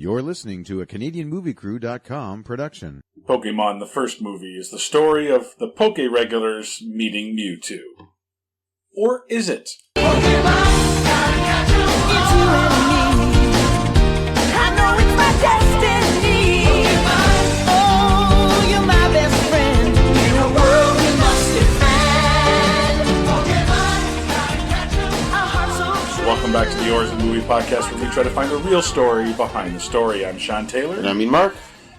You're listening to a CanadianMovieCrew.com production. Pokemon, the first movie, is the story of the Poke regulars meeting Mewtwo. Or is it? Pokemon, gotta catch 'em all. It's you and me. I know it's my destiny. Pokemon, oh, you're my best friend. In a world we must defend. Pokemon, gotta catch 'em. Our hearts so true. Welcome back to the Origin Movie Podcast, where we try to find the real story behind the story. I'm Sean Taylor. And I mean Mark.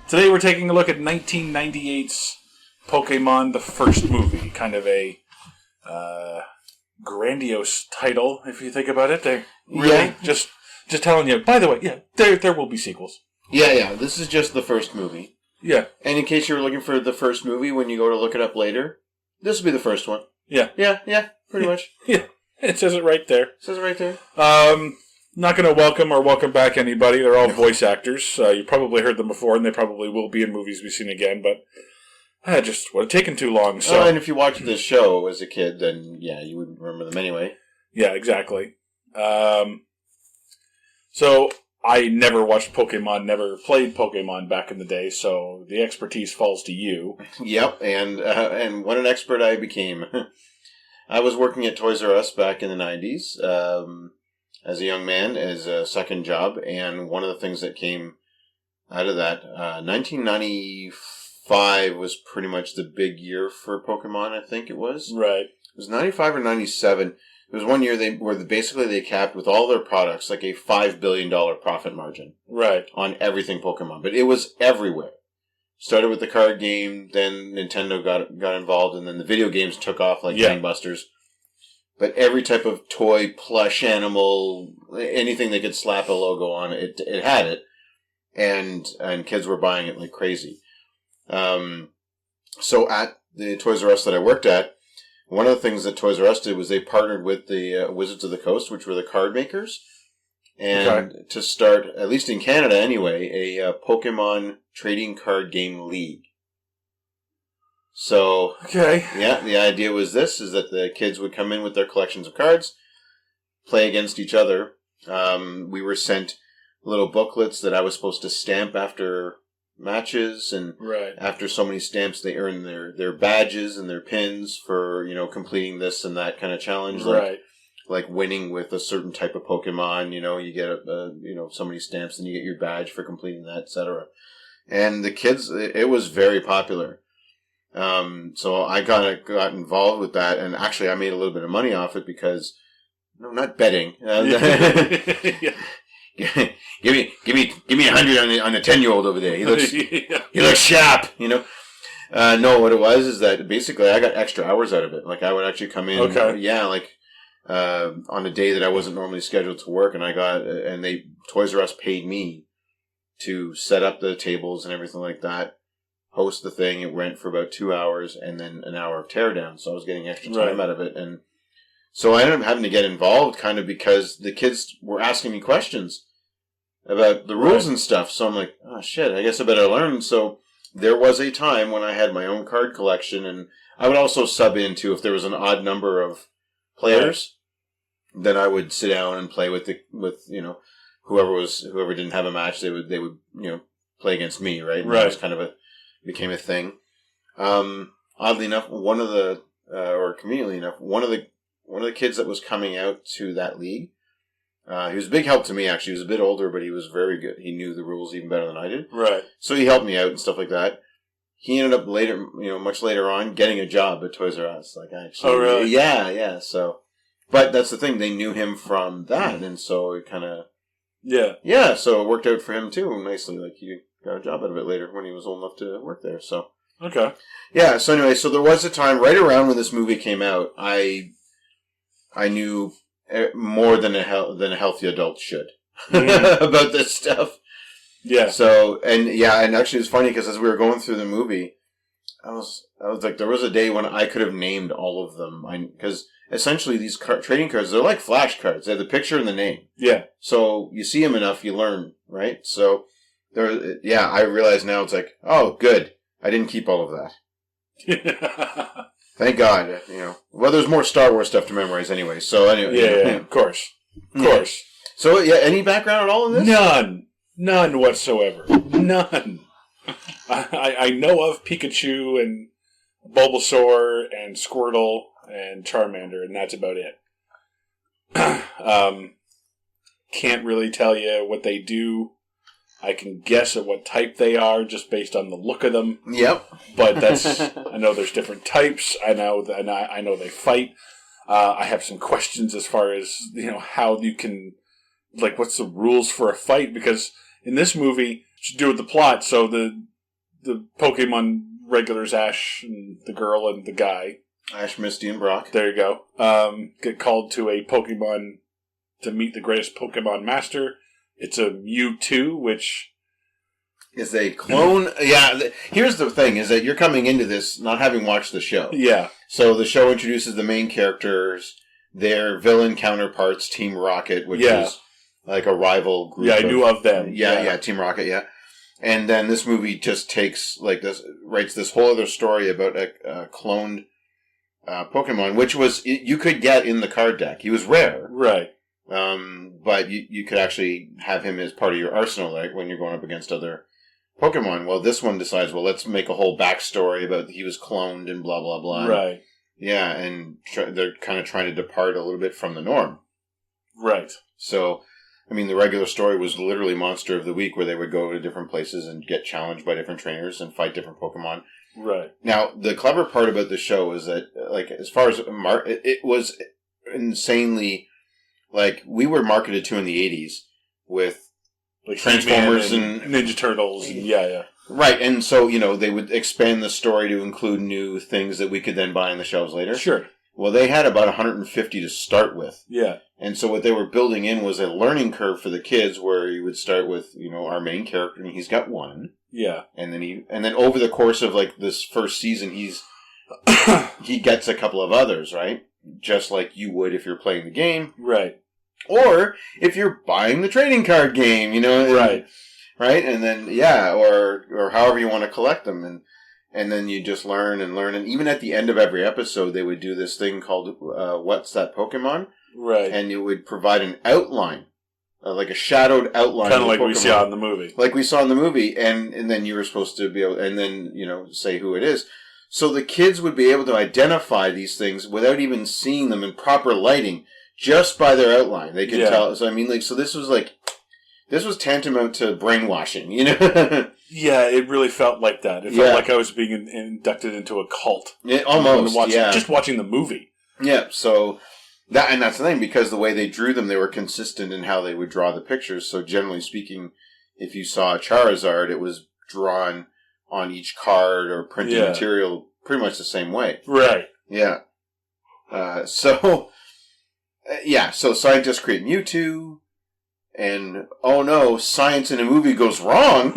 Today we're taking a look at 1998's Pokemon, the first movie. Kind of a grandiose title, if you think about it. They really just telling you, by the way, there will be sequels. Yeah, this is just the first movie. Yeah. And in case you were looking for the first movie when you go to look it up later, this will be the first one. Yeah. Yeah, pretty much. Yeah, it says it right there. It says it right there. Not going to welcome back anybody. They're all voice actors. You probably heard them before, and they probably will be in movies we've seen again, but I just would have taken too long. So, and if you watched this show as a kid, then yeah, you wouldn't remember them anyway. Yeah, exactly. So I never watched Pokemon, never played Pokemon back in the day, so the expertise falls to you. Yep, and what an expert I became. I was working at Toys R Us back in the 90s. As a young man, as a second job, and one of the things that came out of that, 1995 was pretty much the big year for Pokemon, I think it was. Right. It was 95 or 97. It was one year they capped with all their products like a $5 billion profit margin. Right. On everything Pokemon. But it was everywhere. Started with the card game, then Nintendo got involved, and then the video games took off like gangbusters. But every type of toy, plush, animal, anything they could slap a logo on, it had it. And kids were buying it like crazy. So at the Toys R Us that I worked at, one of the things that Toys R Us did was they partnered with the Wizards of the Coast, which were the card makers. And to start, at least in Canada anyway, a Pokemon trading card game league. So, yeah, the idea was is that the kids would come in with their collections of cards, play against each other. We were sent little booklets that I was supposed to stamp after matches, and after so many stamps, they earn their badges and their pins for, completing this and that kind of challenge. Like winning with a certain type of Pokemon, you get so many stamps and you get your badge for completing that, etc. And the kids, it was very popular. So I got involved with that, and actually I made a little bit of money off it because, not betting. Give me 100 on the 10-year-old over there. He looks sharp, No, what it was is that basically I got extra hours out of it. Like I would actually come in, on a day that I wasn't normally scheduled to work, and Toys R Us paid me to set up the tables and everything like that. Host the thing. It went for about 2 hours and then an hour of teardown. So I was getting extra time out of it. And so I ended up having to get involved kind of because the kids were asking me questions about the rules and stuff. So I'm like, oh shit, I guess I better learn. So there was a time when I had my own card collection, and I would also sub into if there was an odd number of players, then I would sit down and play with whoever didn't have a match, they would play against me, right? And that was kind of became a thing. Oddly enough, conveniently enough, one of the kids that was coming out to that league, he was a big help to me, actually. He was a bit older, but he was very good. He knew the rules even better than I did. Right. So he helped me out and stuff like that. He ended up much later on, getting a job at Toys R Us. Like, actually. Oh, really? Yeah. So, but that's the thing. They knew him from that, and so it kind of... Yeah, so it worked out for him, too, nicely. Like, he got a job out of it later when he was old enough to work there, so... Okay. Yeah, so anyway, so there was a time, right around when this movie came out, I knew more than a healthy adult should about this stuff. Yeah. So, and actually it was funny because as we were going through the movie, I was like, there was a day when I could have named all of them. Because essentially these trading cards, they're like flashcards. They have the picture and the name. Yeah. So you see them enough, you learn, right? So, I realize now it's like, oh, good. I didn't keep all of that. Thank God. Well, there's more Star Wars stuff to memorize anyway. So anyway. Yeah, of course. Of course. So, any background at all in this? None. None whatsoever. None. I know of Pikachu and Bulbasaur and Squirtle and Charmander, and that's about it. Can't really tell you what they do. I can guess at what type they are just based on the look of them. Yep. But that's I know there's different types. I know they fight. I have some questions as far as how you can what's the rules for a fight, because in this movie to do with the plot. So the Pokemon regulars, Ash and the girl and the guy, Ash, Misty, and Brock. there you go. Get called to a Pokemon to meet the greatest Pokemon master. It's a Mewtwo, which is a clone. Yeah, here's the thing, is that you're coming into this not having watched the show. Yeah. So the show introduces the main characters, their villain counterparts, Team Rocket, which is like a rival group. Yeah, I knew of them. Yeah, Team Rocket, yeah. And then this movie just takes, writes this whole other story about a cloned Pokemon, which you could get in the card deck. He was rare. Right. But you could actually have him as part of your arsenal, like when you're going up against other Pokemon. Well, this one decides, let's make a whole backstory about he was cloned and blah, blah, blah. Right. Yeah, and they're kind of trying to depart a little bit from the norm. Right. So, I mean, the regular story was literally Monster of the Week, where they would go to different places and get challenged by different trainers and fight different Pokemon. Right. Now, the clever part about the show is that, as far as it was insanely, we were marketed to in the 80s with Transformers and Ninja Turtles. And yeah. Right, and so, they would expand the story to include new things that we could then buy on the shelves later. Sure. Well, they had about 150 to start with. Yeah. And so what they were building in was a learning curve for the kids, where you would start with, our main character, and he's got one. Yeah. And then over the course of this first season, he gets a couple of others, right? Just like you would if you're playing the game. Right. Or if you're buying the trading card game, Right. Right? And then, or however you want to collect them. And then you just learn and learn. And even at the end of every episode, they would do this thing called, What's That Pokemon? Right. And you would provide an outline, like a shadowed outline. Kind of like we saw in the movie. Like we saw in the movie. And then you were supposed to be able, and then, say who it is. So the kids would be able to identify these things without even seeing them in proper lighting, just by their outline. They could tell. So, I mean, so this was tantamount to brainwashing, Yeah, it really felt like that. It felt like I was being inducted into a cult. Almost, Just watching the movie. Yeah, so that's the thing, because the way they drew them, they were consistent in how they would draw the pictures. So generally speaking, if you saw a Charizard, it was drawn on each card or printed material pretty much the same way. Right. Yeah. So scientists create Mewtwo, and oh no, science in a movie goes wrong.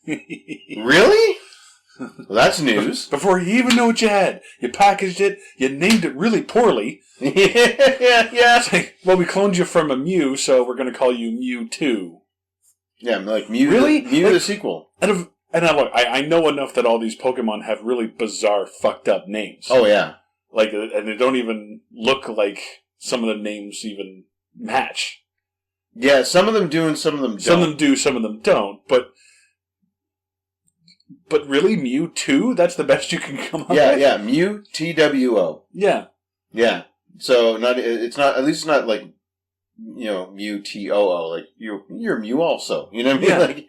Really? Well, that's news. Before you even know what you had, you packaged it, you named it really poorly. Yeah. It's like, well, we cloned you from a Mew, so we're going to call you Mewtwo. Yeah, like Mew. Really? Mew the sequel. And I know enough that all these Pokemon have really bizarre, fucked up names. Oh, yeah. And they don't even look like some of the names even match. Yeah, some of them do and some of them don't. Some of them do, some of them don't. But really, Mewtwo? That's the best you can come up with? Yeah, Mew, TWO. Yeah. Yeah. So, it's not like, Mew, TOO. Like, you're Mew also. You know what I mean?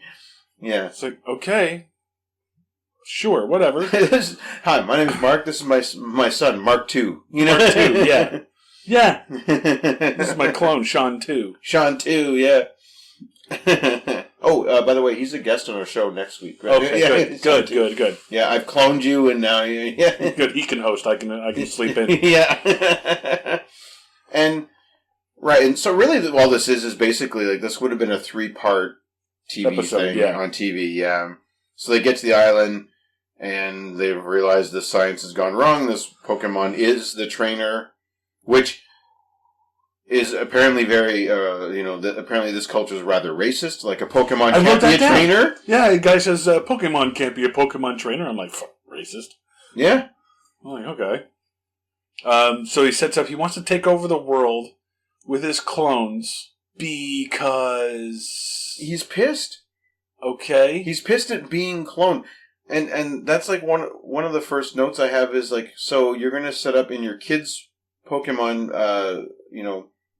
Yeah. Yeah. It's like, okay. Sure, whatever. Hi, my name is Mark. This is my son, Mark 2. Mark 2, yeah. Yeah. This is my clone, Sean 2. Sean 2, yeah. By the way, he's a guest on our show next week. Right? Okay, good. Yeah, I've cloned you, and now Good, he can host. I can sleep in. Yeah. And so really all this is basically, this would have been a 3-part TV episode, thing on TV, yeah. So they get to the island, and they've realized the science has gone wrong. This Pokemon is the trainer, which is apparently very, apparently this culture is rather racist. Like, a Pokemon can't be a trainer. Yeah, the guy says, Pokemon can't be a Pokemon trainer. I'm like, fuck, racist. Yeah. I'm like, okay. So he sets up, he wants to take over the world with his clones Because... He's pissed. Okay. He's pissed at being cloned. And that's like one of the first notes I have is like, so you're going to set up in your kids' Pokemon,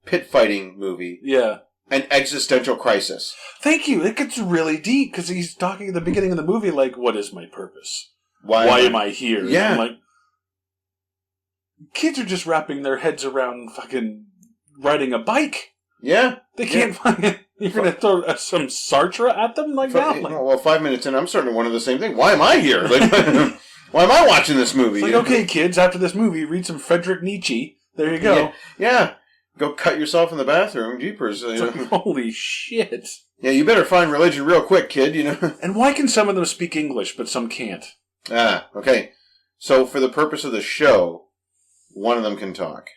pit fighting movie. Yeah. An existential crisis. Thank you. It gets really deep because he's talking at the beginning of the movie like, what is my purpose? Why am I here? Yeah. And I'm like, kids are just wrapping their heads around fucking riding a bike. Yeah. They can't find it. You're going to throw some Sartre at them like that? Like, well, 5 minutes in, I'm starting to wonder the same thing. Why am I here? Like, why am I watching this movie? It's like, okay, kids, after this movie, read some Friedrich Nietzsche. There you go. Yeah. Go cut yourself in the bathroom. Jeepers. Like, holy shit. Yeah, you better find religion real quick, kid, And why can some of them speak English, but some can't? Okay. So, for the purpose of the show, one of them can talk.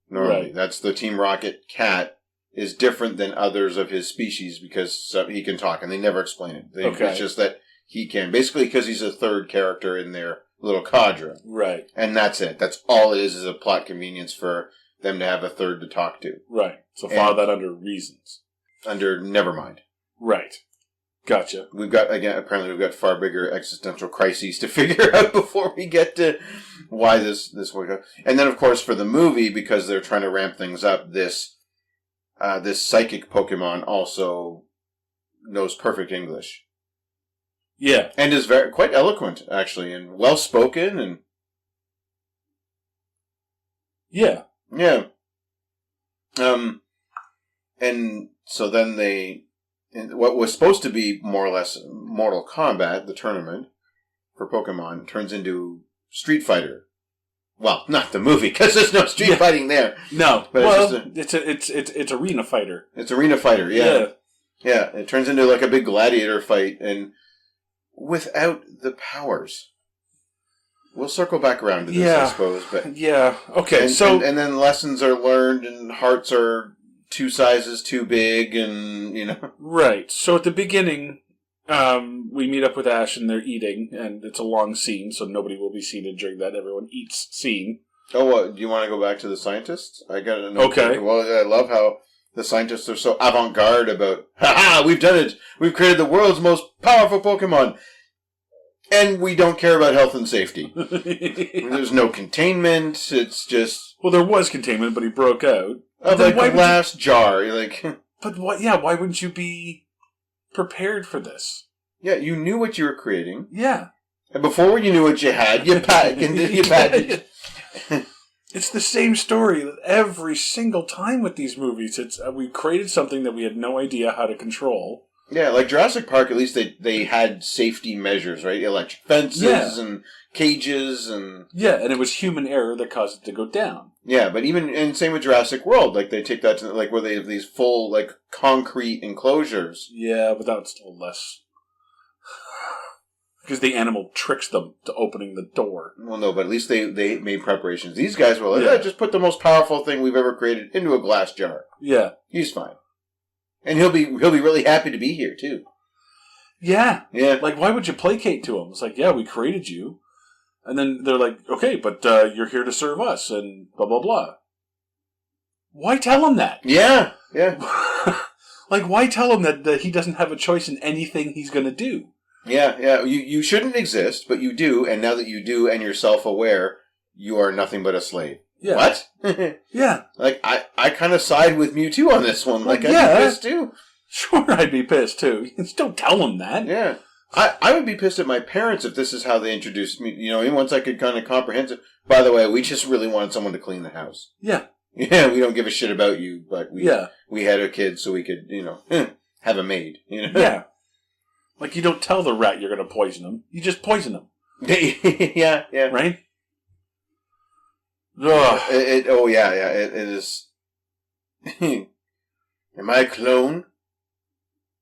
Normally. Right. That's the Team Rocket cat. Is different than others of his species because he can talk, and they never explain it. It's just that he can. Basically, because he's a third character in their little cadre. Right. And that's it. That's all it is a plot convenience for them to have a third to talk to. Right. So follow that under reasons. Under Nevermind. Right. Gotcha. Apparently we've got far bigger existential crises to figure out before we get to why this will go. And then, of course, for the movie, because they're trying to ramp things up, this psychic Pokemon also knows perfect English. Yeah. And is quite eloquent, actually, and well-spoken, and... Yeah. Yeah. And so then what was supposed to be more or less Mortal Kombat, the tournament, for Pokemon, turns into Street Fighter. Well, not the movie, because there's no street fighting there. No, but it's arena fighter. It's arena fighter, yeah. Yeah, it turns into like a big gladiator fight, and without the powers. We'll circle back around to this, I suppose. But yeah, okay. And then lessons are learned, and hearts are 2 sizes too big, and Right. So at the beginning, we meet up with Ash and they're eating, and it's a long scene, so nobody will be seated during that everyone eats scene. Oh, what? Do you want to go back to the scientists? I got to know. Okay. Well, I love how the scientists are so avant-garde about, we've done it! We've created the world's most powerful Pokemon! And we don't care about health and safety. There's no containment, it's just... Well, there was containment, but he broke out. Of like a glass jar. You're like... But why wouldn't you be prepared for this? Yeah, you knew what you were creating. Yeah. And before you knew what you had, you patented. It's the same story every single time with these movies. It's we created something that we had no idea how to control. Yeah, like Jurassic Park, at least they had safety measures, right? Electric fences and cages and... Yeah, and it was human error that caused it to go down. Yeah, but and same with Jurassic World, like they take that to, like, where they have these full, like, concrete enclosures. Yeah, but that was still less... Because the animal tricks them to opening the door. Well, no, but at least they made preparations. These guys were like, just put the most powerful thing we've ever created into a glass jar. Yeah. He's fine. And he'll be really happy to be here, too. Yeah. Yeah. Like, why would you placate to him? It's like, yeah, we created you. And then they're like, okay, but you're here to serve us, and blah, blah, blah. Why tell him that? Yeah. Yeah. Like, why tell him that he doesn't have a choice in anything he's going to do? Yeah, yeah. You shouldn't exist, but you do, and now that you do and you're self-aware, you are nothing but a slave. Yeah. What? Yeah. Like, I kind of side with Mewtwo on this one. Like, I'd be pissed too. Sure, I'd be pissed too. Just don't tell him that. Yeah. I would be pissed at my parents if this is how they introduced me. You know, once I could kind of comprehend it. By the way, we just really wanted someone to clean the house. Yeah. Yeah, we don't give a shit about you, but we had a kid so we could, have a maid. Yeah. Like, you don't tell the rat you're going to poison him. You just poison him. Yeah. Right? Ugh. It is. Am I a clone?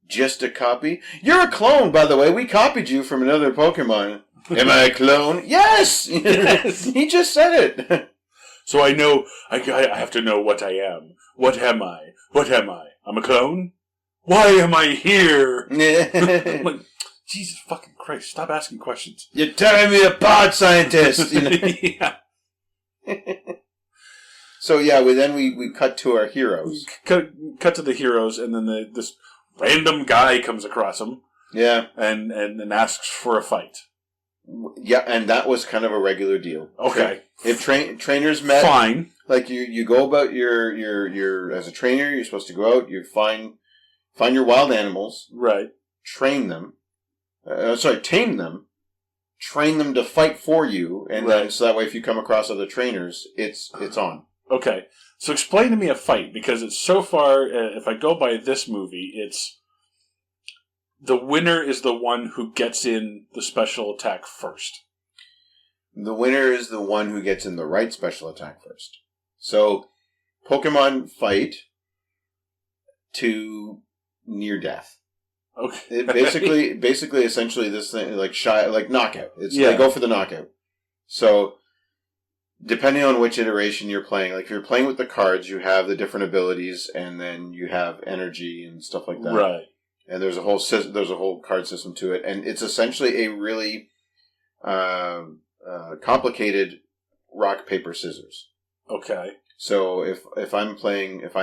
Just a copy? You're a clone, by the way. We copied you from another Pokemon. Am I a clone? Yes! Yes! He just said it. So I know, I have to know what I am. What am I? What am I? I'm a clone? Why am I here? Like, Jesus fucking Christ, stop asking questions. You're tearing me apart, scientist! Yeah. So yeah, we cut to our heroes. Cut to the heroes, and then this random guy comes across them. Yeah, and asks for a fight. Yeah, and that was kind of a regular deal. Okay, if trainers met, fine. Like you go about your as a trainer, you're supposed to go out, you find your wild animals, right? Train them. Tame them. Train them to fight for you, and right. then so that way, if you come across other trainers, it's on. Okay, so explain to me a fight, because it's so far. If I go by this movie, it's the winner is the one who gets in the special attack first. The winner is the one who gets in the right special attack first. So, Pokemon fight to near death. Okay. Basically, essentially, this thing like knockout. They go for the knockout. So, depending on which iteration you're playing, like if you're playing with the cards, you have the different abilities, and then you have energy and stuff like that. Right. And there's a whole card system to it, and it's essentially a really complicated rock paper scissors. Okay. So if I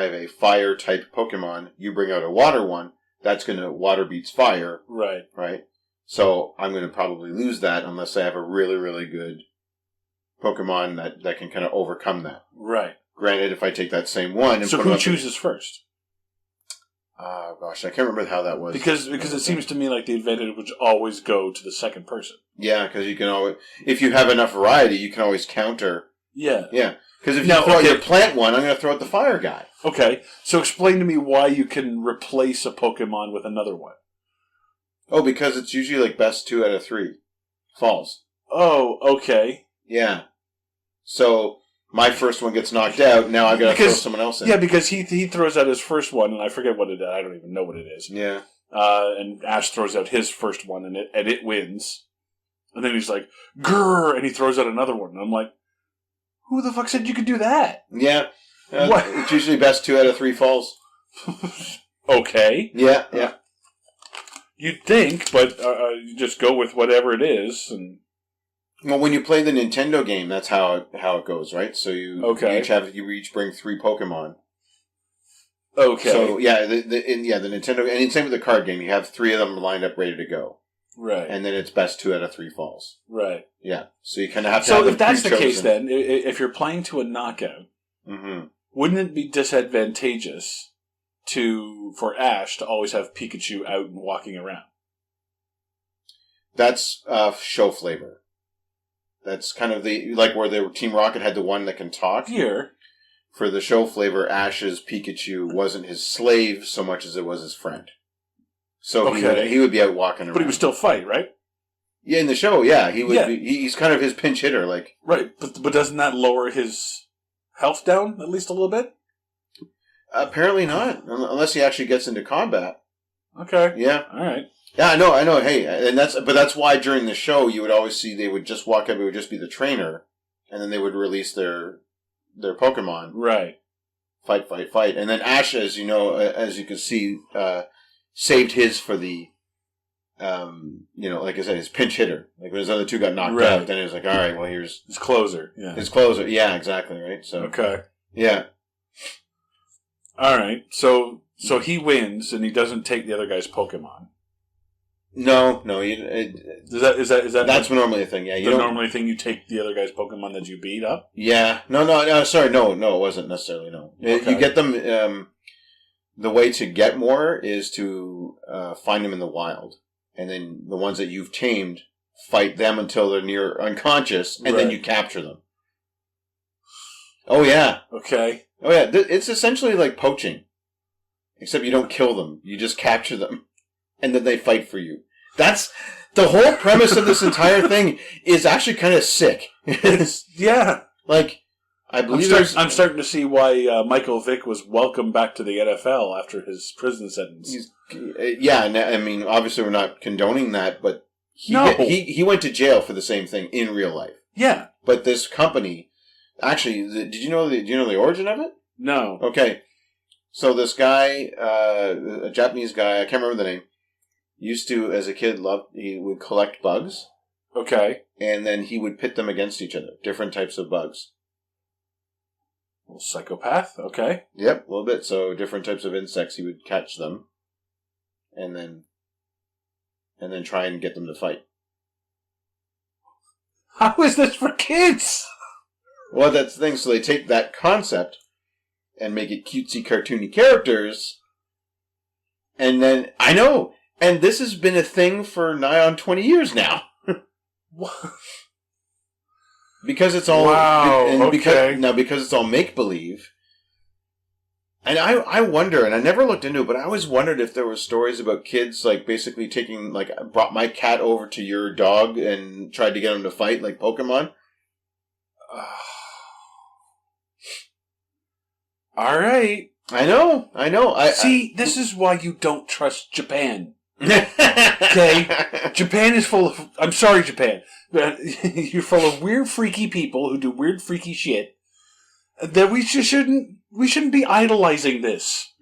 have a fire type Pokemon, you bring out a water one. That's going to water beats fire. Right. Right? So I'm going to probably lose that unless I have a really, really good Pokemon that can kind of overcome that. Right. Granted, if I take that same one... So who chooses first? Gosh, I can't remember how that was. Because it seems to me like the advantage would always go to the second person. Yeah, because you can always... If you have enough variety, you can always counter... Yeah. Yeah. Because if you throw out your plant one, I'm going to throw out the fire guy. Okay, so explain to me why you can replace a Pokemon with another one. Oh, because it's usually like best 2 out of 3 falls. Oh, okay. Yeah. So my first one gets knocked out. Now I've got to throw someone else in. Yeah, because he throws out his first one, and I forget what it is. I don't even know what it is. Yeah. And Ash throws out his first one, and it wins. And then he's like, grrr, and he throws out another one. And I'm like, who the fuck said you could do that? Yeah. What? It's usually best 2 out of 3 falls. Okay. Yeah, yeah. You'd think, but you just go with whatever it is. And well, when you play the Nintendo game, that's how it goes, right? So you each bring 3 Pokemon. Okay. So yeah, the Nintendo, and same with the card game. You have 3 of them lined up, ready to go. Right. And then it's best 2 out of 3 falls. Right. Yeah. So you kind of have to. So if that's the case, then if you're playing to a knockout, mm-hmm. wouldn't it be disadvantageous for Ash to always have Pikachu out and walking around? That's show flavor. That's kind of where the Team Rocket had the one that can talk. Here. For the show flavor, Ash's Pikachu wasn't his slave so much as it was his friend. So he would be out walking around. But he would still fight, right? Yeah, in the show, yeah. He would be, he's kind of his pinch hitter. Right, but doesn't that lower his health down at least a little bit? Apparently not, unless he actually gets into combat. Okay. Yeah. All right. Yeah, I know. Hey, and that's why during the show you would always see they would just walk up. It would just be the trainer, and then they would release their Pokemon. Right. Fight, and then Ash, as you know, as you can see, saved his for the, like I said, his pinch hitter. Like when his other 2 got knocked out, then he was like, all right, well here's his closer. Yeah. His closer. Yeah, exactly. Right. So okay. Yeah. All right. So he wins, and he doesn't take the other guy's Pokemon. No. Is that that's normally a thing? Yeah, normally a thing. You take the other guy's Pokemon that you beat up. Yeah. No. Sorry. No. It wasn't necessarily. No. Okay. You get them. The way to get more is to find them in the wild, and then the ones that you've tamed, fight them until they're near unconscious, and then you capture them. Oh yeah. Okay. Oh yeah. It's essentially like poaching, except you don't kill them; you just capture them. And then they fight for you. That's the whole premise of this entire thing is actually kind of sick. Yeah. I believe I'm starting to see why Michael Vick was welcomed back to the NFL after his prison sentence. Yeah, and I mean, obviously we're not condoning that, but he went to jail for the same thing in real life. Yeah. But this company, actually, do you know the origin of it? No. Okay. So this guy, a Japanese guy, I can't remember the name, used to, as a kid, he would collect bugs. Okay. And then he would pit them against each other, different types of bugs. Little psychopath. Okay. Yep, a little bit. So different types of insects, he would catch them, and then try and get them to fight. How is this for kids? Well, that's the thing. So they take that concept and make it cutesy, cartoony characters, and then I know, and this has been a thing for nigh on 20 years now. What? Because it's all because it's all make believe. And I wonder, and I never looked into it, but I always wondered if there were stories about kids like basically taking like I brought my cat over to your dog and tried to get him to fight like Pokemon. All right. I know. See, this is why you don't trust Japan. Okay? Japan is full of... I'm sorry, Japan. But you're full of weird, freaky people who do weird, freaky shit. That we shouldn't be idolizing this.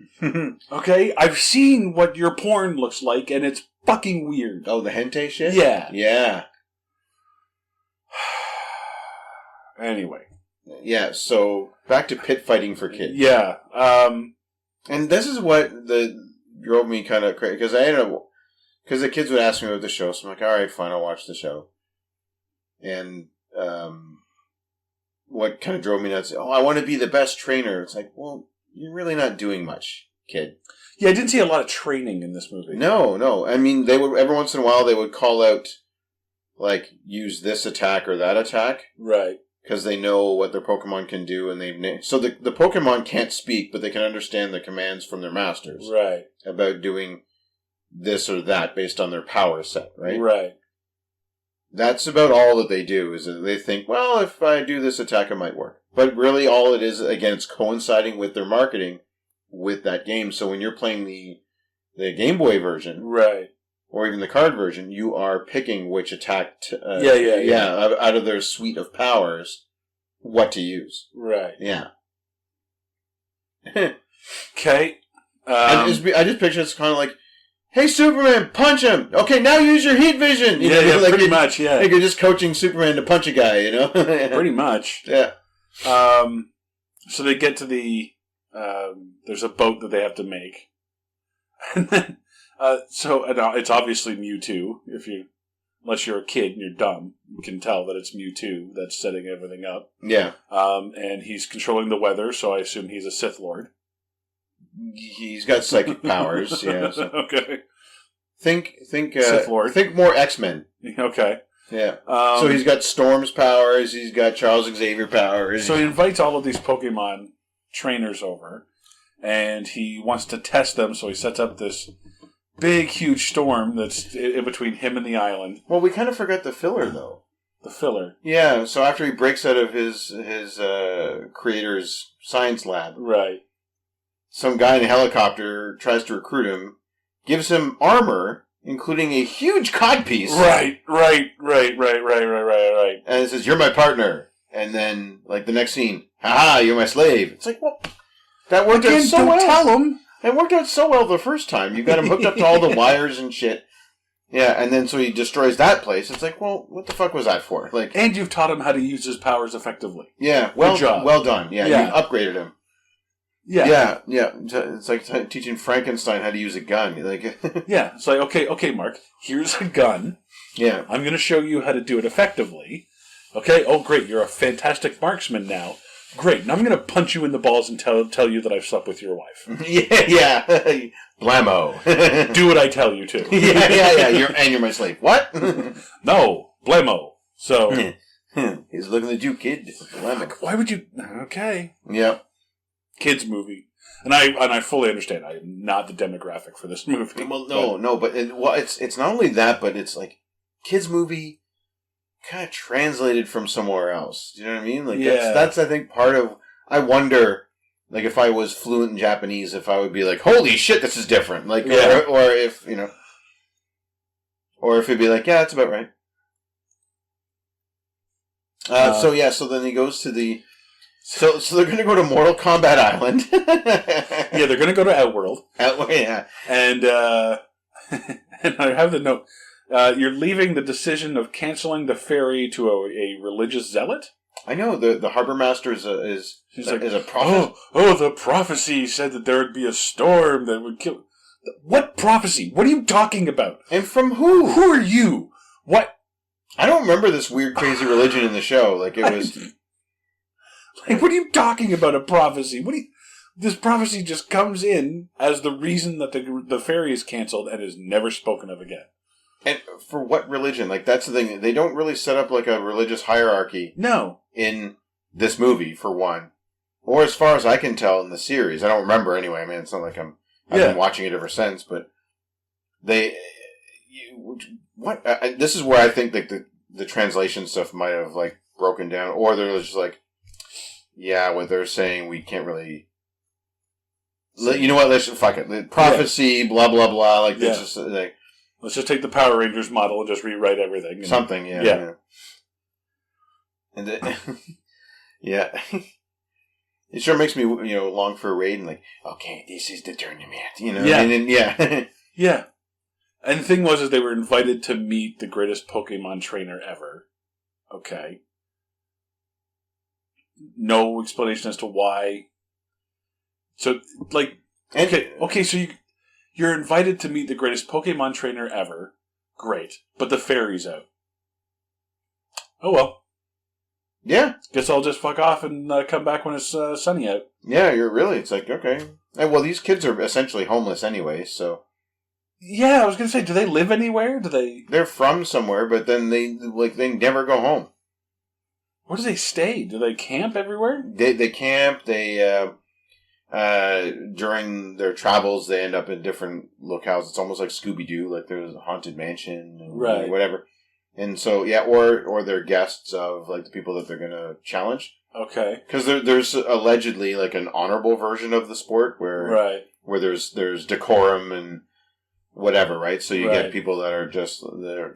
Okay? I've seen what your porn looks like, and it's fucking weird. Oh, the hentai shit? Yeah. Yeah. Anyway. Yeah, so back to pit fighting for kids. Yeah. And this is what drove me kind of crazy, because I ended up... Because the kids would ask me about the show, so I'm like, all right, fine, I'll watch the show. And what kind of drove me nuts, I want to be the best trainer. It's like, well, you're really not doing much, kid. Yeah, I didn't see a lot of training in this movie. No. I mean, they would, every once in a while, they would call out, like, use this attack or that attack. Right. Because they know what their Pokemon can do, and so the Pokemon can't speak, but they can understand the commands from their masters. Right. About doing this or that based on their power set, right? Right. That's about all that they do, is that they think, well, if I do this attack, it might work. But really all it is, again, it's coinciding with their marketing with that game. So when you're playing the Game Boy version, right, or even the card version, you are picking which attack, out of their suite of powers, what to use. Right. Yeah. Okay. I just picture it's kind of like, hey, Superman, punch him! Okay, now use your heat vision! You know, like pretty much, yeah. Like you're just coaching Superman to punch a guy, you know? Pretty much. Yeah. So they get to the... there's a boat that they have to make. And then... it's obviously Mewtwo. Unless you're a kid and you're dumb, you can tell that it's Mewtwo that's setting everything up. Yeah. And he's controlling the weather, so I assume he's a Sith Lord. He's got psychic powers, yeah. So. Okay. Think Sith Lord. Think more X-Men. Okay. Yeah. So he's got Storm's powers, he's got Charles Xavier powers. So he invites all of these Pokemon trainers over, and he wants to test them, so he sets up this big, huge storm that's in between him and the island. Well, we kind of forgot the filler, though. The filler. Yeah, so after he breaks out of his creator's science lab... Right. Some guy in a helicopter tries to recruit him, gives him armor, including a huge codpiece. Right. And it says, you're my partner. And then, like, the next scene, haha, you're my slave. It's like, well, that worked out so well. Tell him. It worked out so well the first time. You got him hooked up to all the wires and shit. Yeah, and then so he destroys that place. It's like, well, what the fuck was that for? Like, and you've taught him how to use his powers effectively. Yeah, well done. Yeah, you upgraded him. Yeah. It's like teaching Frankenstein how to use a gun. Like, yeah, it's like, okay, Mark, here's a gun. Yeah. I'm going to show you how to do it effectively. Okay, oh great, you're a fantastic marksman now. Great, now I'm going to punch you in the balls and tell you that I've slept with your wife. Yeah. Blammo. Do what I tell you to. Yeah. You're my slave. What? No, blammo. So. He's looking at you, kid. Blammo. Why would you... Okay. Yeah. Kids movie, and I fully understand. I am not the demographic for this movie. Well, no, but it's not only that, but it's like kids movie, kind of translated from somewhere else. Do you know what I mean? Like that's I think part of. I wonder, like if I was fluent in Japanese, if I would be like, holy shit, this is different. Like, or if or if it'd be like, yeah, that's about right. So then he goes to the. So they're going to go to Mortal Kombat Island. Yeah, they're going to go to Outworld. Yeah. And and I have the note. You're leaving the decision of canceling the ferry to a religious zealot? I know the harbor master is a prophet. Oh, the prophecy said that there would be a storm that would kill. What prophecy? What are you talking about? And from who? Who are you? What? I don't remember this weird, crazy religion in the show. Like it was. Like, what are you talking about? A prophecy? This prophecy just comes in as the reason that the ferry is canceled and is never spoken of again. And for what religion? Like, that's the thing. They don't really set up, like, a religious hierarchy. No. In this movie, for one. Or as far as I can tell in the series. I don't remember anyway. I mean, it's not like I've been watching it ever since, but this is where I think that the translation stuff might have, like, broken down. Or they're just like, yeah, what they're saying, we can't really... You know what? Let's fuck it. Prophecy, blah, blah, blah. Like, it's just, like... Let's just take the Power Rangers model and just rewrite everything. Something, yeah. And yeah, it sure makes me, long for a raid and like, okay, this is the tournament, Yeah, yeah, yeah. And the thing is they were invited to meet the greatest Pokemon trainer ever. Okay. No explanation as to why. So, like, okay, so you're invited to meet the greatest Pokemon trainer ever. Great. But the ferry's out. Oh, well. Yeah. Guess I'll just fuck off and come back when it's sunny out. Yeah, it's like, okay. And, well, these kids are essentially homeless anyway, so... Yeah, I was going to say, do they live anywhere? They're from somewhere, but then they never go home. Where do they stay? Do they camp everywhere? They camp, during their travels, they end up in different locales. It's almost like Scooby-Doo, like there's a haunted mansion, right? Whatever. And so, yeah, or they're guests of like the people that they're gonna challenge. Okay. Because there's allegedly like an honorable version of the sport where there's decorum and whatever, right? So you get people that are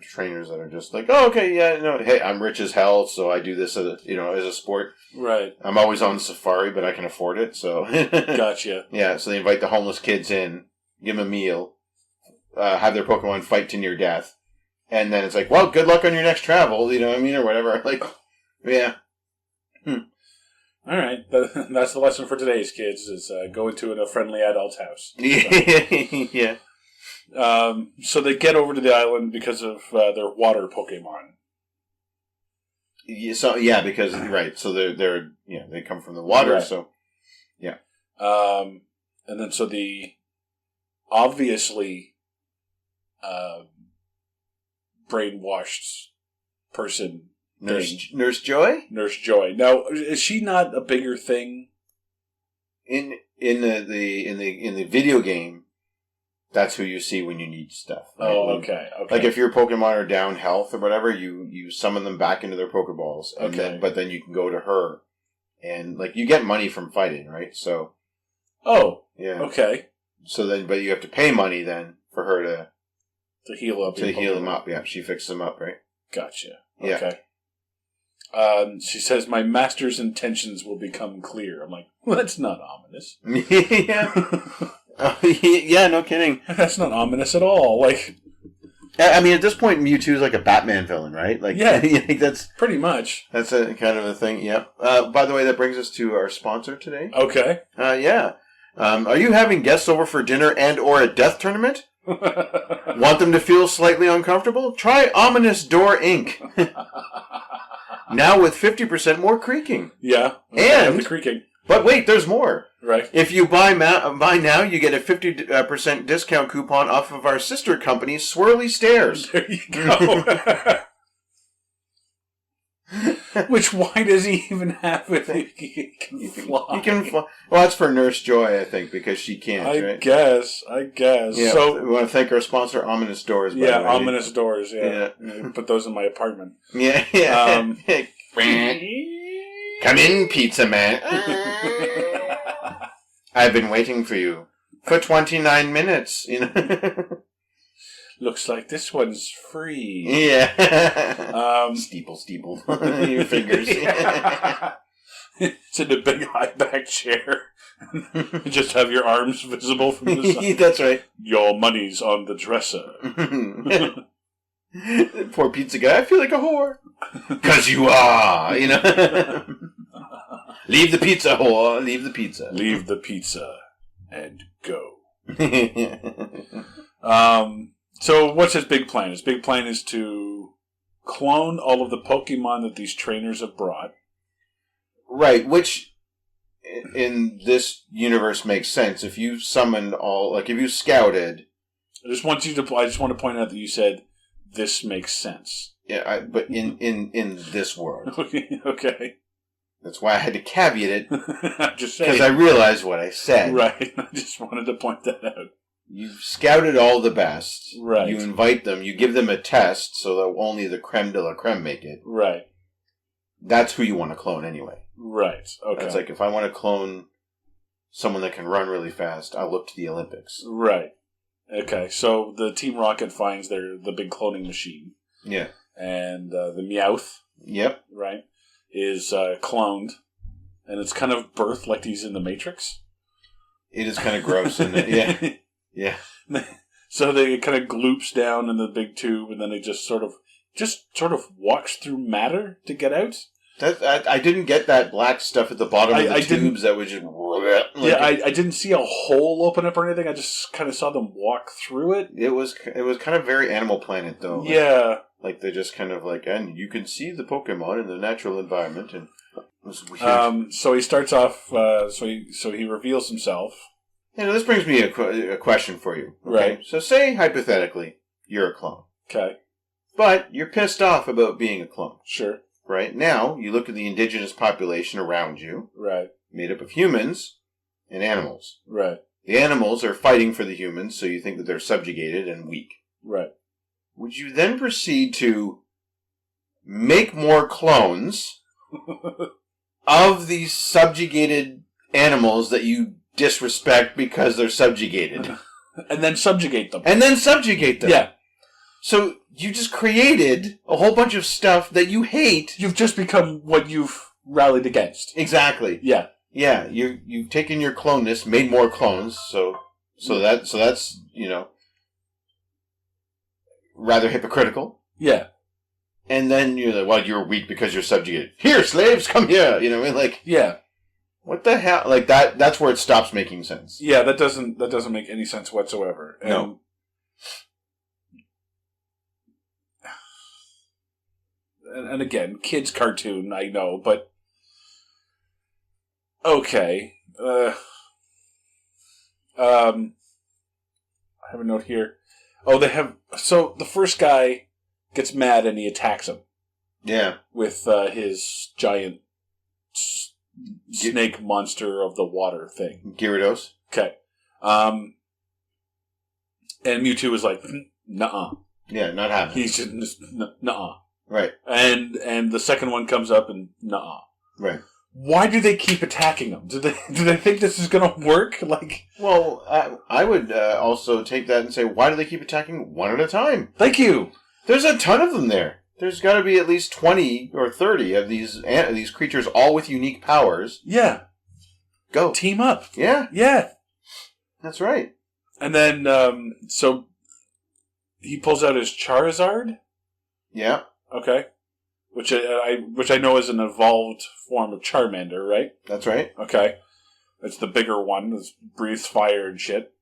trainers that are just like, oh, okay, yeah, no, hey, I'm rich as hell, so I do this as a sport. Right. I'm always on safari, but I can afford it, so. Gotcha. Yeah, so they invite the homeless kids in, give them a meal, have their Pokemon fight to near death, and then it's like, well, good luck on your next travel, you know what I mean, or whatever. Like, yeah. All right, that's the lesson for today's kids: is go into a friendly adult's house. Yeah. So they get over to the island because of their water Pokemon. Yeah, because right. So they're they come from the water. Right. So yeah. And then so the obviously brainwashed person. Nurse Joy? Nurse Joy. Now, is she not a bigger thing? In the video game, that's who you see when you need stuff. Right? Oh, okay. Like if your Pokemon are down health or whatever, you summon them back into their Pokeballs. And but then you can go to her, and like you get money from fighting, right? So. Oh. Yeah. Okay. So then, but you have to pay money then for her to heal up. To heal them up. Yeah, she fixes them up, right? Gotcha. Yeah. Okay. She says, my master's intentions will become clear. I'm like, well, that's not ominous. Yeah. Yeah, no kidding. That's not ominous at all. Like, I mean, at this point, Mewtwo is like a Batman villain, right? Like, yeah, that's pretty much. That's a kind of a thing. Yeah. By the way, that brings us to our sponsor today. Okay. Yeah. Are you having guests over for dinner and/or a death tournament? Want them to feel slightly uncomfortable? Try Ominous Door Inc. Now with 50% more creaking. Yeah. And the creaking. But wait, there's more. Right. If you buy now, you get a 50% discount coupon off of our sister company, Swirly Stairs. There you go. Which, why does he even have it? He can fly. He can fly. Well, that's for Nurse Joy, I think, because she can't, I guess. Yeah, so we want to thank our sponsor, Ominous Doors. Yeah, Ominous Doors, yeah. Put those in my apartment. Yeah, yeah. Come in, pizza man. I've been waiting for you for 29 minutes, Looks like this one's free. Yeah. Steeple. Your fingers. It's in a big high-back chair. Just have your arms visible from the side. That's right. Your money's on the dresser. Poor pizza guy. I feel like a whore. 'Cause you are, you know. Leave the pizza, whore. Leave the pizza. Leave the pizza and go. So what's his big plan? His big plan is to clone all of the Pokemon that these trainers have brought. Right, which in this universe makes sense. If you summoned all, like if you scouted. I just want to point out that you said this makes sense. Yeah, but in this world. Okay. That's why I had to caveat it. I'm just saying. Because I realized what I said. Right. I just wanted to point that out. You've scouted all the best. Right. You invite them. You give them a test so that only the creme de la creme make it. Right. That's who you want to clone anyway. Right. Okay. It's like if I want to clone someone that can run really fast, I'll look to the Olympics. Right. Okay. So the Team Rocket finds the big cloning machine. Yeah. And the Meowth. Yep. Right. Is cloned. And it's kind of birthed like he's in the Matrix. It is kind of gross, isn't it? Yeah. Yeah. So they kind of gloops down in the big tube, and then they just sort of walks through matter to get out. I didn't get that black stuff at the bottom of the tubes that was just... I didn't see a hole open up or anything. I just kind of saw them walk through it. It was kind of very Animal Planet, though. Yeah. Like they just kind of like, and you can see the Pokemon in the natural environment, and it was weird. So he starts off, so he reveals himself. Yeah, now this brings me a question for you. Okay? Right. So say, hypothetically, you're a clone. Okay. But you're pissed off about being a clone. Sure. Right? Now, you look at the indigenous population around you. Right. Made up of humans and animals. Right. The animals are fighting for the humans, so you think that they're subjugated and weak. Right. Would you then proceed to make more clones of these subjugated animals that you disrespect because they're subjugated? And then subjugate them. Yeah. So you just created a whole bunch of stuff that you hate. You've just become what you've rallied against. Exactly. Yeah. Yeah. You've taken your cloneness, made more clones, so that's, you know, rather hypocritical. Yeah. And then you're like, well, you're weak because you're subjugated. Here, slaves, come here. You know what I mean? Like, yeah. What the hell? Like that's where it stops making sense. Yeah, that doesn't make any sense whatsoever. No. And again, kids' cartoon, I know, but okay. I have a note here. Oh, so the first guy gets mad and he attacks him. Yeah. With his giant snake monster of the water thing. Gyarados. Okay. And Mewtwo is like, nuh-uh. Yeah, not happening. He's just, nuh-uh. Right. And the second one comes up and nuh-uh. Right. Why do they keep attacking him? Do they think this is going to work? Like, well, I would also take that and say, why do they keep attacking one at a time? Thank you. There's a ton of them there. There's got to be at least 20 or 30 of these creatures, all with unique powers. Yeah. Go. Team up. Yeah. Yeah. That's right. And then, so he pulls out his Charizard. Yeah. Okay. Which I know is an evolved form of Charmander, right? That's right. Okay. It's the bigger one. It breathes fire and shit.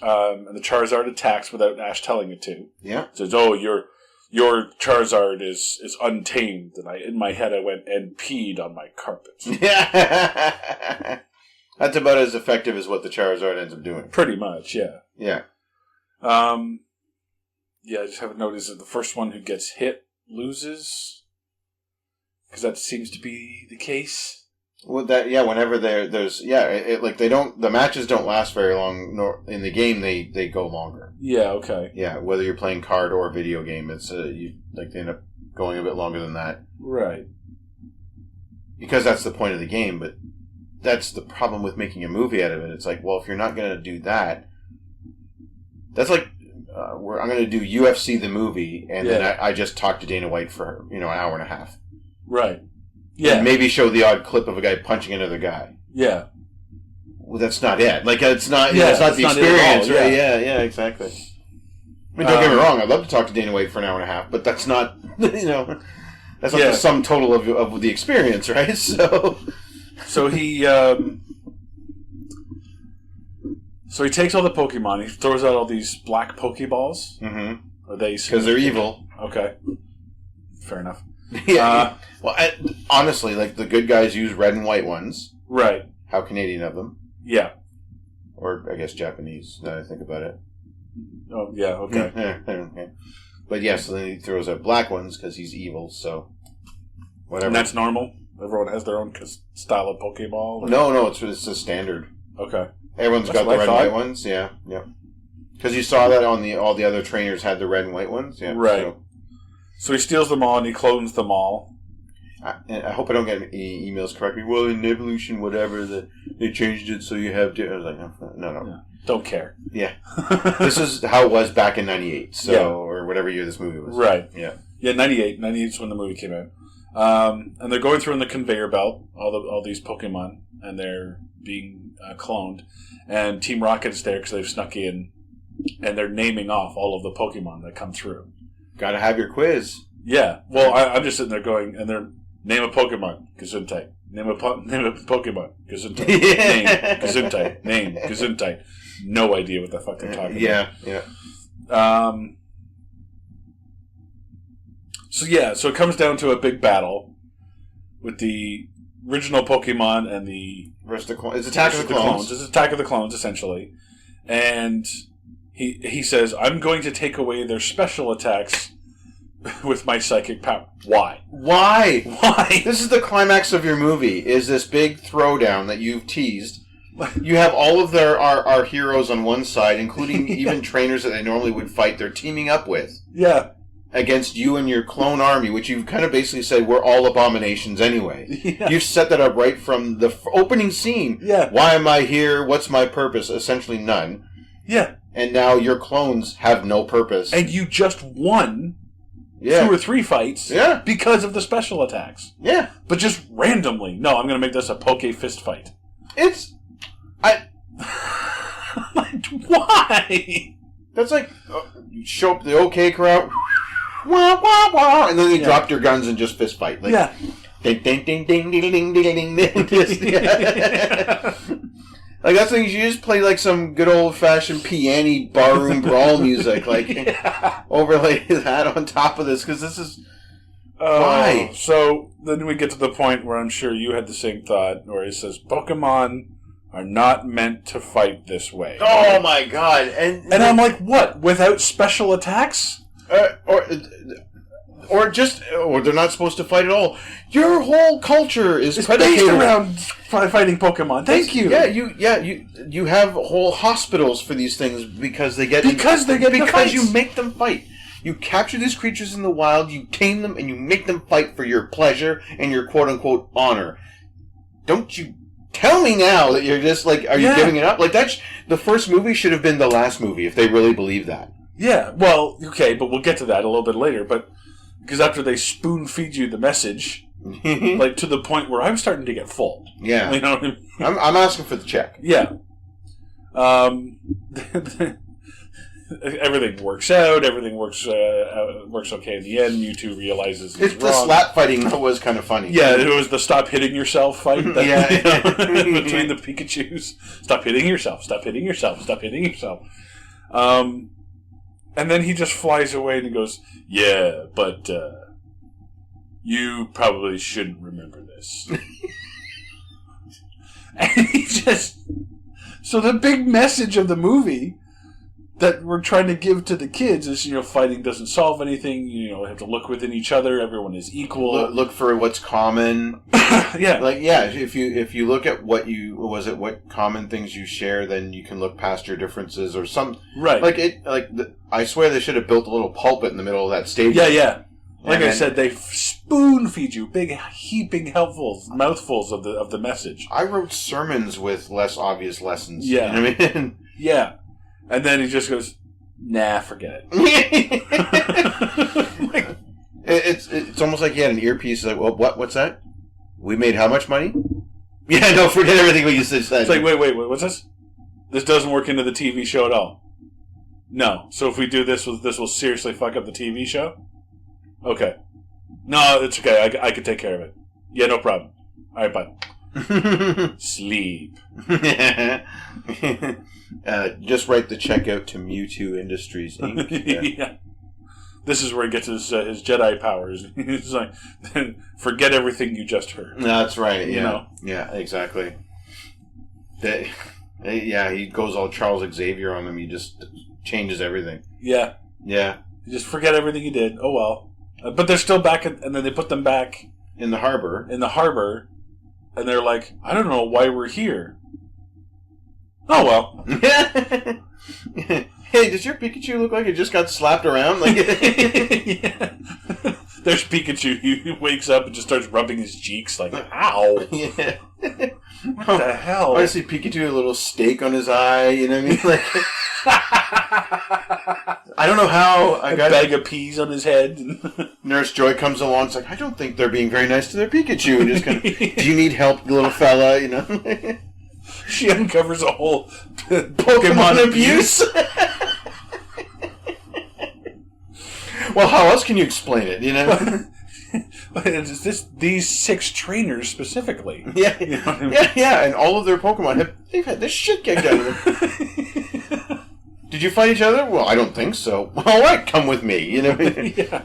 And the Charizard attacks without Ash telling it to. Yeah. It says, oh, your Charizard is untamed. And in my head I went and peed on my carpet. Yeah. That's about as effective as what the Charizard ends up doing. Pretty much, yeah. Yeah. Yeah, I just have a note is that the first one who gets hit loses. Because that seems to be the case. Well, whenever there's the matches don't last very long. Nor in the game they go longer. Yeah. Okay. Yeah, whether you're playing card or video game, it's they end up going a bit longer than that. Right. Because that's the point of the game, but that's the problem with making a movie out of it. It's like, well, if you're not going to do that, that's like I'm going to do UFC the movie, and then I just talk to Dana White for an hour and a half. Right. Yeah. And maybe show the odd clip of a guy punching another guy. Yeah. Well, that's not it. Like, it's not. Yeah, it's not the experience, right? Yeah, exactly. I mean, don't get me wrong. I'd love to talk to Dana White for an hour and a half, but that's not. That's That's not the sum total of the experience, right? So he takes all the Pokemon. He throws out all these black Pokeballs. Mm-hmm. Are they because they're evil? Okay, fair enough. Yeah. Well, honestly, like the good guys use red and white ones. Right. How Canadian of them. Yeah. Or I guess Japanese. Now that I think about it. Oh yeah. Okay. Okay. But yes, then he throws out black ones because he's evil. So whatever. And that's normal. Everyone has their own style of Pokeball. Or? No, it's a standard. Okay. Everyone's got the red and white ones. Yeah. Because you saw that on all the other trainers had the red and white ones. Yeah. Right. So he steals them all and he clones them all. I hope I don't get any emails correctly. Well, in Evolution, whatever, they changed it so you have... I was like, no. Yeah. Don't care. Yeah. This is how it was back in 98, or whatever year this movie was. Right. Yeah. Yeah, 98. 98 is when the movie came out. And they're going through in the conveyor belt, all these Pokemon, and they're being cloned. And Team Rocket's there because they've snuck in, and they're naming off all of the Pokemon that come through. Gotta have your quiz. Yeah. Well, I'm just sitting there going, and they're... Name a Pokemon, Gesundheit. Name a Pokemon, Gesundheit. Name, Gesundheit. Name, Gesundheit. No idea what the fuck they're talking about. Yeah. So it comes down to a big battle with the original Pokemon and the... It's Attack of the Clones. It's Attack of the Clones, essentially. And he says, I'm going to take away their special attacks with my psychic power. Why? This is the climax of your movie, is this big throwdown that you've teased. You have all of our heroes on one side, including even trainers that they normally would fight, they're teaming up with. Yeah. Against you and your clone army, which you've kind of basically said, we're all abominations anyway. Yeah. You've set that up right from the opening scene. Yeah. Why am I here? What's my purpose? Essentially none. Yeah. And now your clones have no purpose. And you just won... 2 or 3 fights because of the special attacks. Yeah. But just randomly. No, I'm going to make this a Poke Fist fight. Like, why? That's like, you show up the OK crowd, wah, wah, wah, and then you drop your guns and just fist fight. Like, ding, ding, ding, ding, ding, ding, ding, ding, ding. Like, that's like, you just play like some good old-fashioned piano barroom brawl music, like, overlay that on top of this, because this is... why? So, then we get to the point where I'm sure you had the same thought, where it says, Pokemon are not meant to fight this way. Oh my god. And I'm like, what? Without special attacks? Or they're not supposed to fight at all. Your whole culture is it's predicated based around fighting Pokemon. Thank you. You have whole hospitals for these things because you make them fight. You capture these creatures in the wild, you tame them, and you make them fight for your pleasure and your quote unquote honor. Don't you tell me now that you're just like, are you giving it up? Like the first movie should have been the last movie if they really believe that. Yeah. Well, okay, but we'll get to that a little bit later. But because after they spoon feed you the message, like to the point where I'm starting to get full. Yeah. You know what I mean? I'm asking for the check. Yeah. Everything works out. Everything works okay in the end. Mewtwo realizes he's wrong. The slap fighting was kind of funny. Yeah, it was the stop hitting yourself fight. Between the Pikachus. Stop hitting yourself. Stop hitting yourself. Stop hitting yourself. And then he just flies away and he goes, yeah, but you probably shouldn't remember this. And he just... So the big message of the movie that we're trying to give to the kids is, fighting doesn't solve anything. We have to look within each other. Everyone is equal. Look for what's common. Yeah. If you look at what common things you share, then you can look past your differences or some. Right. I swear they should have built a little pulpit in the middle of that stage. Yeah. Like I said, they spoon feed you big heaping mouthfuls of the message. I wrote sermons with less obvious lessons. Yeah. You know what I mean? Yeah. And then he just goes, nah, forget it. It's almost like he had an earpiece. Like, well, what's that? We made how much money? Yeah, no, forget everything we just said. It's like, wait, what's this? This doesn't work into the TV show at all. No. So if we do this, this will seriously fuck up the TV show? Okay. No, it's okay. I can take care of it. Yeah, no problem. All right, bye. Sleep. Just write the check out to Mewtwo Industries, Inc. Yeah. This is where he gets his Jedi powers. He's like, forget everything you just heard. That's right. Yeah, You know? yeah, exactly. He goes all Charles Xavier on them. He just changes everything. Yeah. Yeah, You just forget everything you did. Oh, well. But they're still back, and then they put them back in the harbor. in the harbor, and they're like, I don't know why we're here. Oh, well. Hey, does your Pikachu look like it just got slapped around? Like, Yeah. There's Pikachu. He wakes up and just starts rubbing his cheeks like, ow. yeah. What the hell? I see Pikachu, a little steak on his eye. You know what I mean? Like, I don't know how A bag of peas on his head. Nurse Joy comes along. It's like, I don't think they're being very nice to their Pikachu. And just kind of, do you need help, little fella? You know. She uncovers a whole Pokemon abuse. Well, how else can you explain it? You know. It's these 6 trainers specifically. Yeah, You know what I mean? yeah, and all of their Pokemon they've had this shit kicked out of them. Did you fight each other? Well, I don't think so. All right, come with me. You know what I mean? Yeah.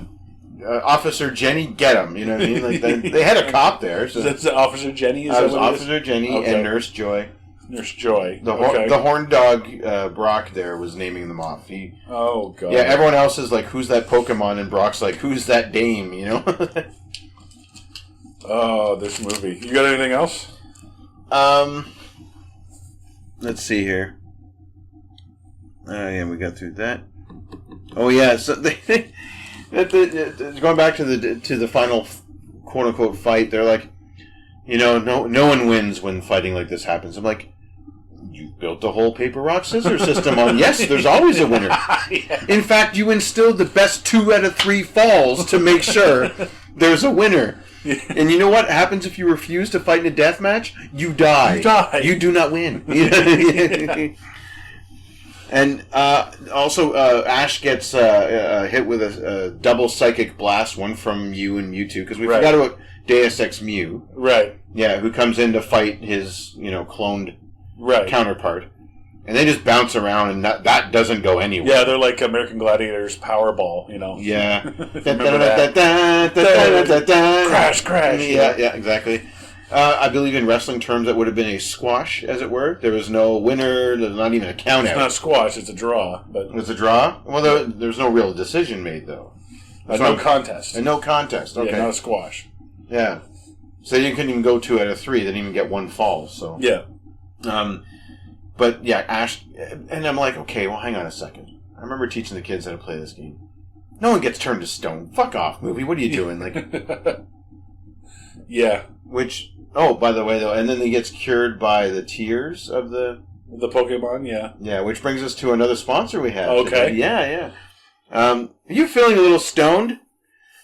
Officer Jenny, get him. You know what I mean? Like they had a cop there. So That's Officer Jenny? Is I that was what it is? Officer Jenny Okay. and Nurse Joy. Nurse Joy. The horned dog Brock there was naming them off. Oh, God. Yeah, everyone else is like, "Who's that Pokemon?" And Brock's like, "Who's that dame?" You know. Oh, this movie. You got anything else? Let's see here. Yeah, we got through that. Oh yeah, so going back to the final quote unquote fight, they're like, no one wins when fighting like this happens. I'm like, you built a whole paper rock scissors system on. Yes, there's always a winner. Yeah. In fact, you instilled the best 2 out of 3 falls to make sure there's a winner. And you know what happens if you refuse to fight in a death match? You die. You die. You do not win. And also, Ash gets hit with a double psychic blast, one from Mew and Mewtwo, because we Right. forgot about Deus Ex Mew. Right. Yeah, who comes in to fight his, cloned Right. counterpart. And they just bounce around, and that doesn't go anywhere. Yeah, they're like American Gladiators Powerball, you know. Yeah. Remember that? Crash, crash. Yeah, exactly. I believe in wrestling terms that would have been a squash, as it were. There was no winner. There's not even a count It's out. not squash, it's a draw. But It was a draw? Well, there's no real decision made, though. no contest. A no contest. Okay. Yeah, not a squash. Yeah. So you couldn't even go 2 out of 3. They didn't even get 1 fall. So. Yeah. But yeah, Ash, and I'm like, okay, well, hang on a second. I remember teaching the kids how to play this game. No one gets turned to stone. Fuck off, movie. What are you doing? Like, yeah. which, oh, by the way, though, and then he gets cured by the tears of the... The Pokemon, yeah. Yeah, which brings us to another sponsor we have. Okay. Yeah. Are you feeling a little stoned?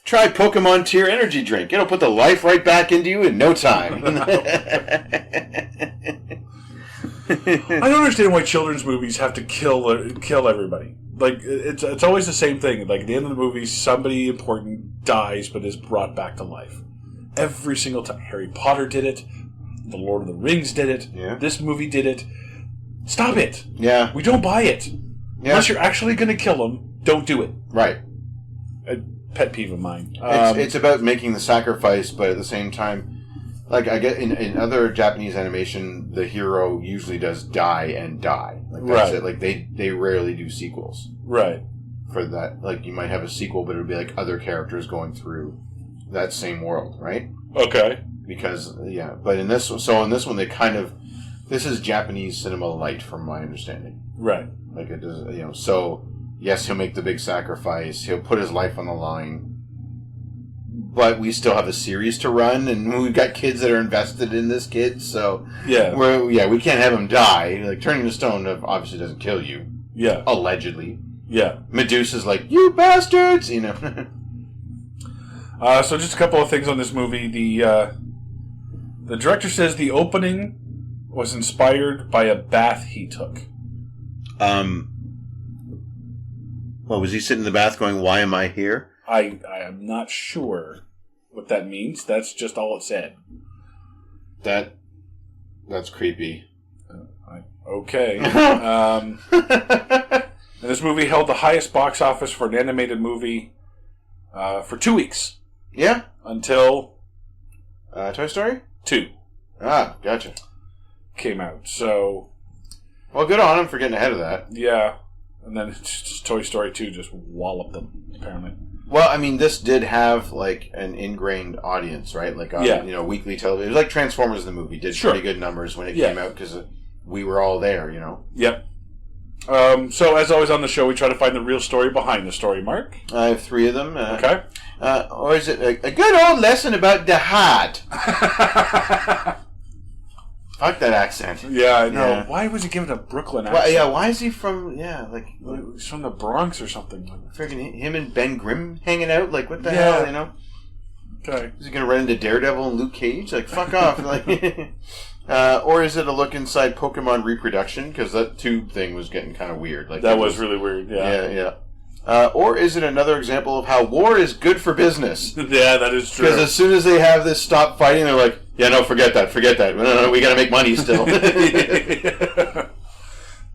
Try Pokemon Tear Energy Drink. It'll put the life right back into you in no time. I don't understand why children's movies have to kill everybody. Like, it's always the same thing. Like, at the end of the movie, somebody important dies but is brought back to life. Every single time. Harry Potter did it. The Lord of the Rings did it. Yeah. This movie did it. Stop it. Yeah. We don't buy it. Yeah. Unless you're actually going to kill them, don't do it. Right. A pet peeve of mine. It's about making the sacrifice, but at the same time, like I get in other Japanese animation, the hero usually does die and die. Like that's Right. it. Like they rarely do sequels Right. for that. Like you might have a sequel, but it would be like other characters going through that same world, right? Okay. Because but in this one they kind of this is Japanese cinema light from my understanding. Right. Like it does, so yes, he'll make the big sacrifice. He'll put his life on the line. But we still have a series to run, and we've got kids that are invested in this kid, so Yeah. we can't have him die. Like turning to stone obviously doesn't kill you, Yeah. allegedly. Yeah. Medusa's like, you bastards, So just a couple of things on this movie. The director says the opening was inspired by a bath he took. Well, was he sitting in the bath going, "Why am I here?" I am not sure. what that means. That's just all it said. That's creepy. Okay. And this movie held the highest box office for an animated movie for 2 weeks. Yeah. Until Toy Story 2 gotcha. came out. So, well, good on him for getting ahead of that. yeah. And then just Toy Story 2 just walloped them, apparently. Well, I mean, this did have, like, an ingrained audience, right? Like, on, weekly television. It was like Transformers the movie. Did pretty good numbers when it came out because we were all there, Yep. So, as always on the show, we try to find the real story behind the story, Mark. I have 3 of them. Okay. Or is it a good old lesson about the heart? Fuck that accent. Yeah, I know. Yeah. Why was he given a Brooklyn accent? Well, why is he from, He's from the Bronx or something. freaking him and Ben Grimm hanging out? Like, what the hell, Okay. Is he going to run into Daredevil and Luke Cage? Like, fuck off. Like, or is it a look inside Pokemon reproduction? Because that tube thing was getting kind of weird. Like That was really weird, Yeah. Or is it another example of how war is good for business? Yeah, that is true. Because as soon as they have this stop fighting, they're like, yeah, no, forget that. No, we got to make money still.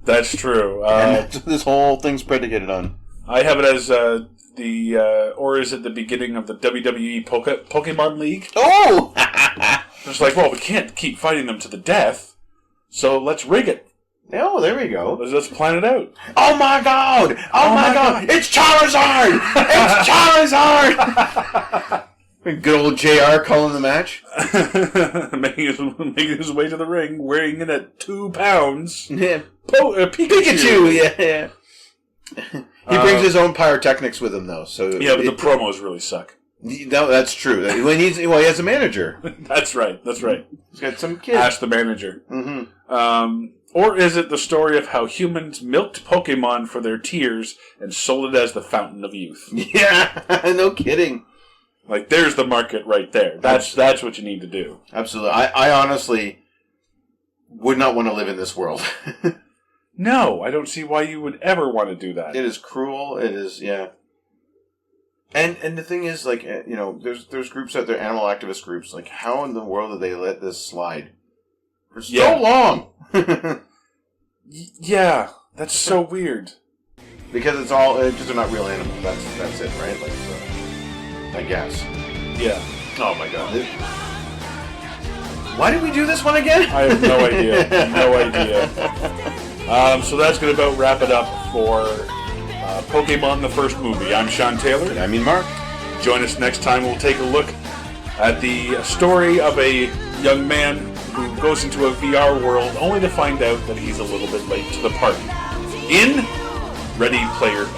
That's true. And that's what this whole thing's predicated on. I have it as or is it the beginning of the WWE Pokemon League? Oh! It's like, well, we can't keep fighting them to the death, so let's rig it. Oh, there we go. Let's plan it out. Oh my god! Oh my god! It's Charizard! It's Charizard! Good old JR calling the match. making his way to the ring, weighing in at 2 pounds. Yeah. Pikachu! Yeah. He brings his own pyrotechnics with him, though. So yeah, but the promos really suck. No, that's true. He has a manager. That's right. He's got some kids. Ask the manager. Mm-hmm. Or is it the story of how humans milked Pokemon for their tears and sold it as the fountain of youth? Yeah, no kidding. Like, there's the market right there. That's what you need to do. Absolutely. I honestly would not want to live in this world. No, I don't see why you would ever want to do that. It is cruel. It is, yeah. And the thing is, like, there's groups out there, animal activist groups. Like, how in the world did they let this slide for so long? Yeah, that's so weird. Because it's all because they're not real animals. That's it, right? Like, so, I guess. Yeah. Oh my god. Why did we do this one again? I have no idea. No idea. So that's going to about wrap it up for Pokemon the first movie. I'm Sean Taylor. I mean Mark. Join us next time. We'll take a look at the story of a young man who goes into a VR world only to find out that he's a little bit late to the party. In Ready Player 2.